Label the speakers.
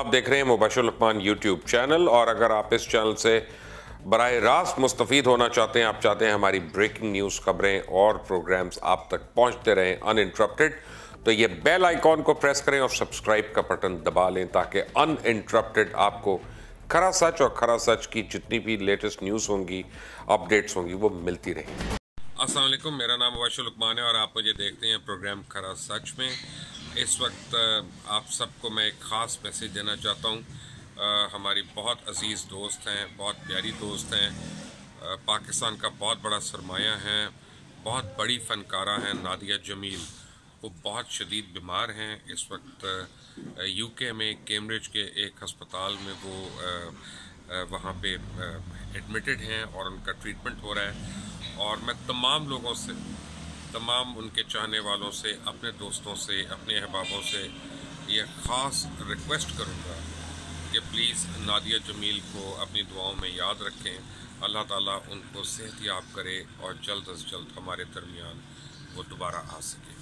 Speaker 1: आप देख रहे हैं मुबशर लुकमान यूट्यूब चैनल, और अगर आप इस चैनल से बराह रास्त मुस्तफ़ीद होना चाहते हैं, आप चाहते हैं हमारी ब्रेकिंग न्यूज़ खबरें और प्रोग्राम्स आप तक पहुंचते रहें अनइंटरप्टेड, तो ये बेल आइकॉन को प्रेस करें और सब्सक्राइब का बटन दबा लें ताकि अनइंटरप्टेड आपको खरा सच और खरा सच की जितनी भी लेटेस्ट न्यूज़ होंगी, अपडेट्स होंगी, वो मिलती रहेंगी। अस्सलाम वालेकुम, मेरा नाम मुबशर लुकमान है और आप मुझे देखते हैं प्रोग्राम खरा सच में। इस वक्त आप सबको मैं एक ख़ास मैसेज देना चाहता हूँ। हमारी बहुत अजीज़ दोस्त हैं, बहुत प्यारी दोस्त हैं, पाकिस्तान का बहुत बड़ा सरमाया है, बहुत बड़ी फ़नकारा हैं नादिया जमील। वो बहुत शदीद बीमार हैं इस वक्त। यूके में कैम्ब्रिज के एक हस्पताल में वो वहाँ पे एडमिटेड हैं और उनका ट्रीटमेंट हो रहा है। और मैं तमाम लोगों से, तमाम उनके चाहने वालों से, अपने दोस्तों से, अपने अहबाबों से ये ख़ास रिक्वेस्ट करूँगा कि प्लीज़ नादिया जमील को अपनी दुआओं में याद रखें। अल्लाह ताला उनको सेहतयाब करे और जल्द अज जल्द हमारे दरमियान वो दोबारा आ सके।